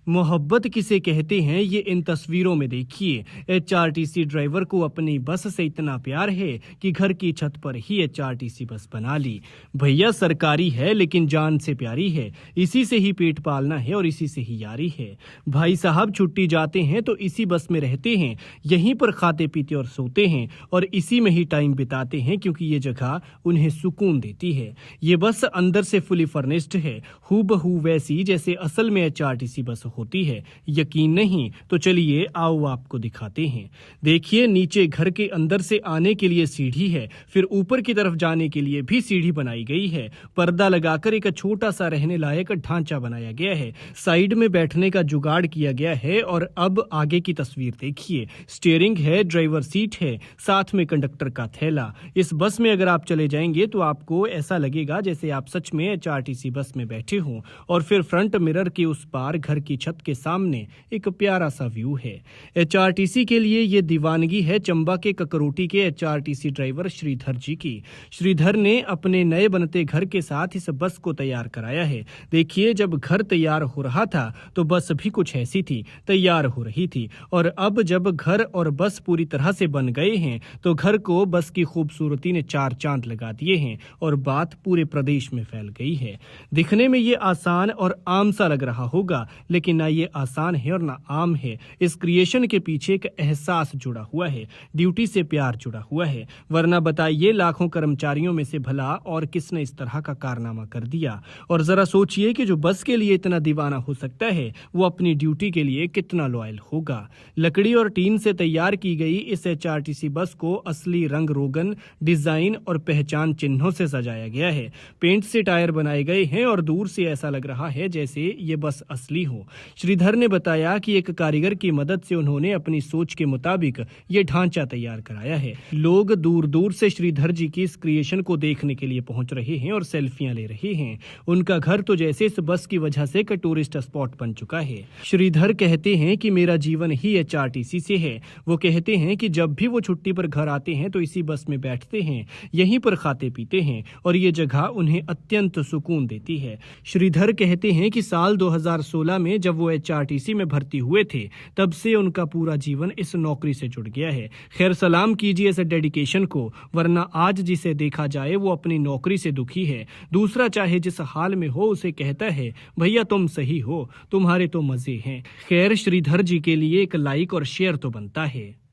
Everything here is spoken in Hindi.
मोहब्बत किसे कहते हैं ये इन तस्वीरों में देखिए। एचआरटीसी ड्राइवर को अपनी बस से इतना प्यार है कि घर की छत पर ही एचआरटीसी बस बना ली। भैया सरकारी है लेकिन जान से प्यारी है, इसी से ही पेट पालना है और इसी से ही यारी है। भाई साहब छुट्टी जाते हैं तो इसी बस में रहते हैं, यहीं पर खाते पीते और सोते हैं और इसी में ही टाइम बिताते हैं क्योंकि ये जगह उन्हें सुकून देती है। ये बस अंदर से फुली फर्निश्ड है, हूबहू वैसी जैसे असल में एचआरटीसी बस होती है। यकीन नहीं तो चलिए आओ आपको दिखाते हैं। देखिए नीचे घर के अंदर से आने के लिए सीढ़ी है, फिर ऊपर की तरफ जाने के लिए भी सीढ़ी बनाई गई है। पर्दा लगाकर एक छोटा सा रहने लायक ढांचा बनाया गया है, साइड में बैठने का जुगाड़ किया गया है। और अब आगे की तस्वीर देखिए, स्टीयरिंग है, ड्राइवर सीट है, साथ में कंडक्टर का थैला। इस बस में अगर आप चले जाएंगे तो आपको ऐसा लगेगा जैसे आप सच में एचआरटीसी बस में बैठे हों। और फिर फ्रंट मिरर के उस पार घर की छत के सामने एक प्यारा सा व्यू है। एचआरटीसी के लिए ये दीवानगी है चंबा के ककरोटी के एचआरटीसी ड्राइवर श्रीधर जी की। श्रीधर ने अपने नए बनते घर के साथ इस बस को तैयार कराया है। देखिए जब घर तैयार हो रहा था तो बस भी कुछ ऐसी थी, तैयार हो रही थी। और अब जब घर और बस पूरी तरह से बन गए हैं तो घर को बस की खूबसूरती ने चार चांद लगा दिए हैं और बात पूरे प्रदेश में फैल गई है। दिखने में ये आसान और आम सा लग रहा होगा, लेकिन ना ये आसान है और ना आम है। इस क्रिएशन के पीछे एक एहसास जुड़ा हुआ है, ड्यूटी से प्यार जुड़ा हुआ है। वरना बताइए लाखों कर्मचारियों में से भला और किसने इस तरह का कारनामा कर दिया। और जरा सोचिए कि जो बस के लिए इतना दीवाना हो सकता है वो अपनी ड्यूटी के लिए कितना लॉयल होगा। लकड़ी और टीन से तैयार की गई इस एचआरटीसी बस को असली रंग रोगन, डिजाइन और पहचान चिन्हों से सजाया गया है। पेंट से टायर बनाए गए हैं और दूर से ऐसा लग रहा है जैसे ये बस असली हो। श्रीधर ने बताया कि एक कारीगर की मदद से उन्होंने अपनी सोच के मुताबिक ये ढांचा तैयार कराया है। लोग दूर दूर से श्रीधर जी की इस क्रिएशन को देखने के लिए पहुंच रहे हैं और सेल्फियां ले रहे हैं। उनका घर तो जैसे इस बस की वजह से एक टूरिस्ट स्पॉट बन चुका है। श्रीधर कहते हैं कि मेरा जीवन ही एचआरटीसी से है। वो कहते हैं कि जब भी वो छुट्टी पर घर आते हैं तो इसी बस में बैठते हैं, यहीं पर खाते पीते हैं और ये जगह उन्हें अत्यंत सुकून देती है। श्रीधर कहते हैं कि साल 2016 में जब वो एचआरटीसी में भर्ती हुए थे तब से उनका पूरा जीवन इस नौकरी से जुड़ गया है। खैर सलाम कीजिए इस डेडिकेशन को, वरना आज जिसे देखा जाए वो अपनी नौकरी से दुखी है। दूसरा चाहे जिस हाल में हो उसे कहता है भैया तुम सही हो, तुम्हारे तो मजे हैं। खैर श्रीधर जी के लिए एक लाइक और शेयर तो बनता है।